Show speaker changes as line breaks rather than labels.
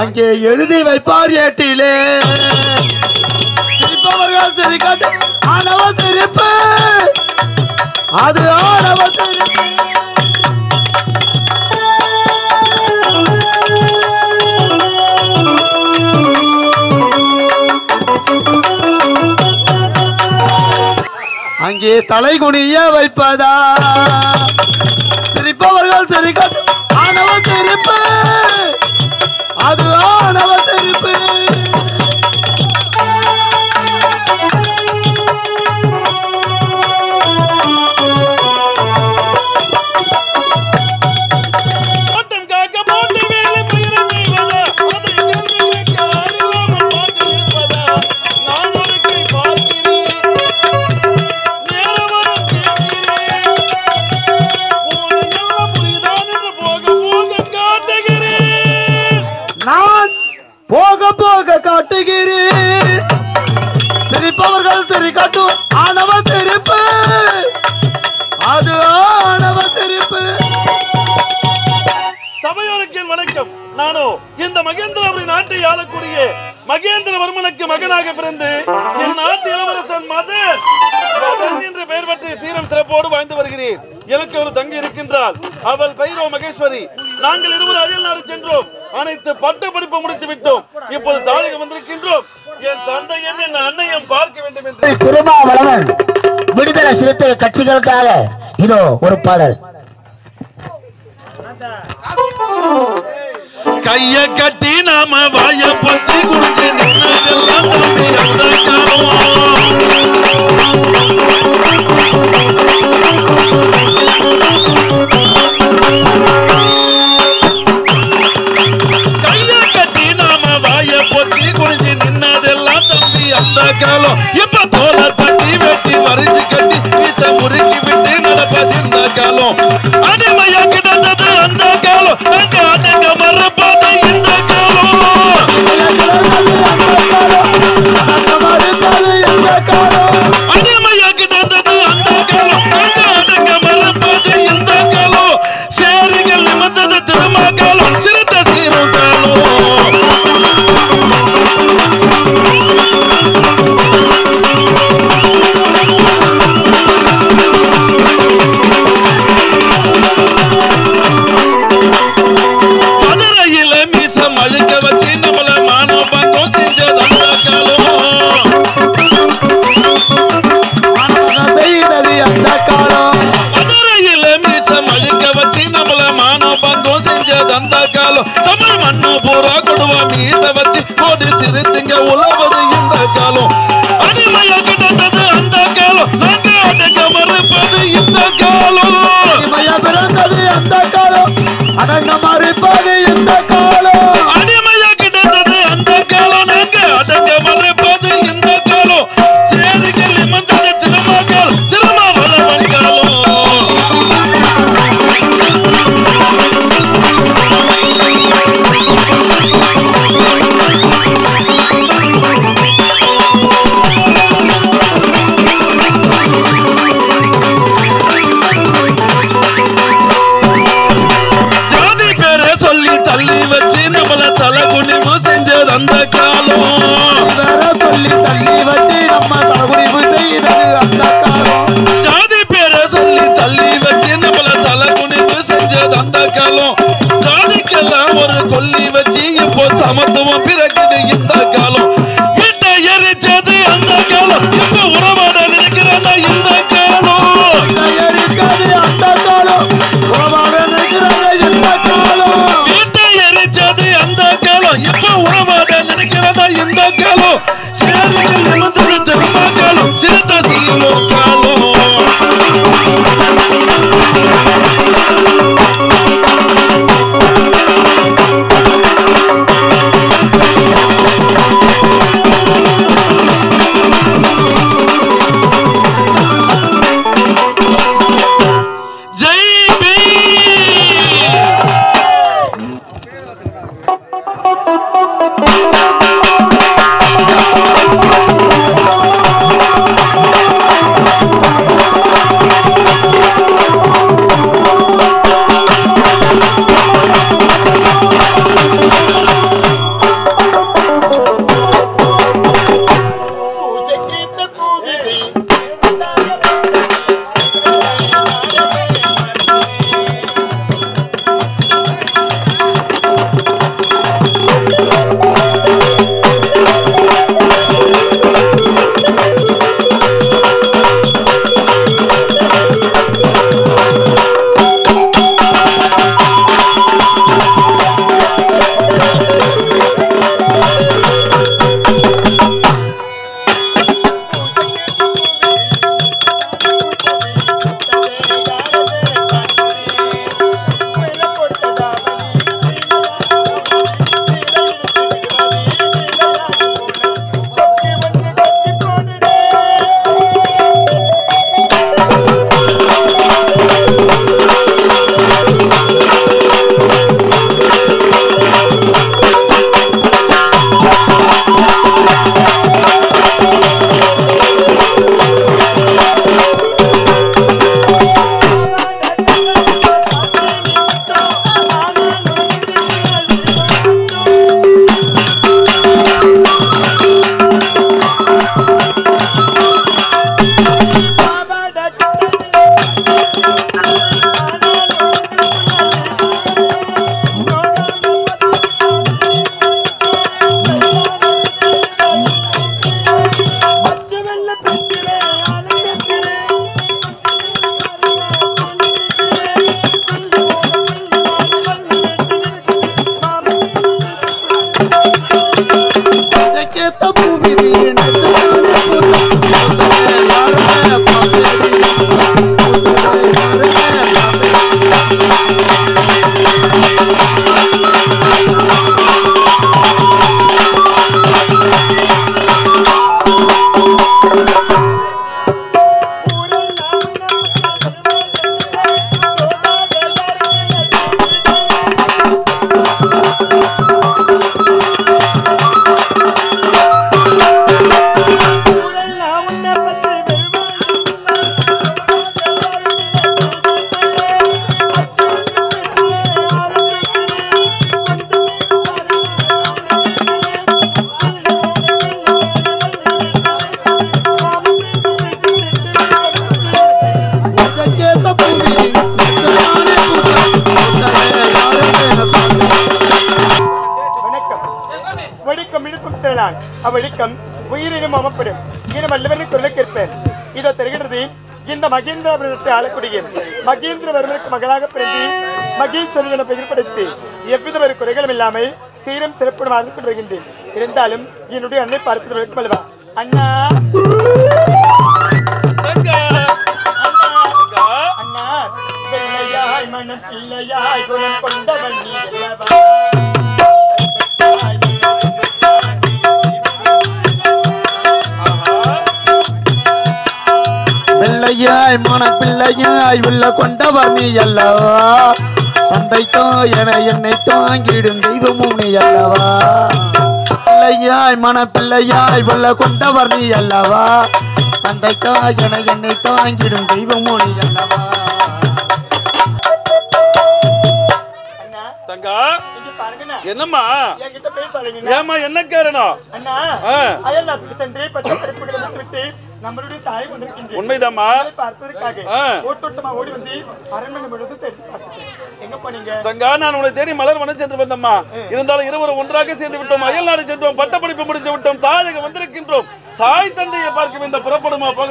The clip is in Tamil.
அங்கே எழுதி வைப்பார் ஏட்டிலே சிரிப்பவர்கள் சிரிக்கட்டு ஆணவ சிரிப்பு அது ஆணவ சிரிப்பு அங்கே தலைகுனிய வைப்பதா சிரிப்பவர்கள் சிரிக்கட்டு ஆணவ சிரிப்பு அது ஆணவ சிரிப்பு போக போக காட்டுகிறேன் சிரிப்பவர்கள் சிரிக்கட்டும் ஆணவ சிரிப்பு அது ஆணவ சிரிப்பு.
சபையோருக்கு வணக்கம். நானோ இந்த மகேந்திரபுரி நாட்டை ஆளக்கூடிய மகேந்திரவர்மனுக்கு மகனாக பிறந்து என் நாட்டு இளவரசன் மதன் என்ற பெயர் பற்றி சீரம் சிறப்போடு வாழ்ந்து வருகிறேன். எனக்கு ஒரு தங்கை இருக்கின்றாள். அவள் பைரவ மகேஸ்வரி. நாங்கள் இருவர் அயல் நாடு சென்றோம். அனைத்து பட்ட படிப்பு முடித்து விட்டோம். இப்போது தாயகம் வந்திருக்கின்றோம். என் தந்தையும் என் அன்னையும் பார்க்க வேண்டும் என்று
திருமாவளவன் விடுதலை சிறுத்தை கட்சிகளுக்காக இதோ ஒரு பாடல்.
கைய கட்டி நாம வாய பத்தி குடிச்சு நின்னதெல்லாம் தம்பி அந்த காலம் இப்ப தோல தட்டி வெட்டி வரிச்சு கட்டி வீச முறுக்கி விட்டு நடப்பது இந்த காலம். அடிமையா கிடந்தது அந்த காலம். நாங்க அடங்க மறப்பது இந்த காலம். அடிமையா கிடந்தது அந்த காலம். நாங்க அடங்க மறப்பது இந்த காலம். சேரிகள் நிமிர்ந்தது திரும்ப காலம். சிறுத்த சீரும் காலம். தமிழ் மண்ணு பூரா கொடுவா மீச வச்சு போது சிறுத்துங்க உழவது இந்த காலம். அடிமையா கிடந்தது அந்த காலம். நாங்க அடங்க மறுப்பது இந்த காலம்.
அடிமையா பிறந்தது அந்த காலம். அடங்க மறுப்பது இந்த காலம்.
அடிமையா கிடந்தது அந்த காலம். நாங்க அடங்க மறுப்பது இந்த காலம். சேரிகள் நிமிர்ந்தது திருமகள் திருமாவளவன் காலம். அந்த காலம்
சொல்லி தள்ளி வச்சு நம்ம தலகுனிவு செய்தது அந்த காலம்.
ஜாதி பேரை சொல்லி தள்ளி வச்சு நம்மள தலகுனிவு செஞ்சது அந்த காலம். ஜாதிக்கெல்லாம் ஒரு கொல்லி வச்சு இப்போ சமத்துவம் பிறகுது இந்த காலம். வீட்டை எரிச்சது அந்த காலம். இப்ப உறவாட நினைக்கிறதா இந்த காலம்.
எரிச்சது அந்த காலம். உறவாட நினைக்கிறதா இந்த காலம்.
வீட்டை எரிச்சது அந்த காலம். இப்ப உறவாட நினைக்கிறதா இந்த காலம். சேரிகள் நிமிர்ந்தது
கோபப்படும் இன்னும் வல்லவரின் குரலை கேட்பேன். இதோ தெரிகிறது இந்த மகேந்திரவர்மனை ஆளக்கூடிய மகேந்திரவர்மனுக்கு மகளாக பிறந்து மகேஸ்வரி என பெயர் படைத்து எவ்வித ஒரு குறைகளும் இல்லாமல் சீரம் சிறப்புடன் வாழ்ந்து கொண்டு வருகின்றேன். இருந்தாலும் என்னுடைய அன்னை பார்ப்பது வழக்கம் அல்லவா? அண்ணா அண்ணா பிள்ளையாய் மனம் பிள்ளையாய் குணம் கொண்டவன் நீ அல்லவா?
பிள்ளையாய் மன பிள்ளையாய் உள்ள கொண்டவர் நீ அல்லவா? தந்தை என என்னை தாங்கிடும் தெய்வமும் நீ அல்லவா? பிள்ளையாய் மன பிள்ளையாய் உள்ள கொண்டவர் நீ அல்லவா? தந்தை என என்னை தாங்கிடும் தெய்வமும் நீ அல்லவா?
தங்கா என்னம்மா ஏமா என்ன காரணம்?
அண்ணா அயல் நாட்டுக்கு சென்று பட்ட படிப்புகளை விட்டு நம்மளுடைய தாயை கொண்டிருக்கின்றேன்.
உண்மைதாம்மா.
பார்ப்பதற்காக ஓட்டோட்டமா ஓடி வந்து அரண்மனை முழுவதும் தேடி பார்த்தேன். எங்க போனீங்க?
தங்கா நான் உன்னை தேடி மலர் வனம் சென்று வந்தம்மா. இருந்தாலும் இருவரும் ஒன்றாக சேர்ந்து விட்டோம். அயல் நாடு சென்றோம். பட்டப்படிப்பு முடித்து விட்டோம். தாயகம் வந்திருக்கின்றோம். தாய் தந்தையை பார்க்க இந்த புறப்படுமா போக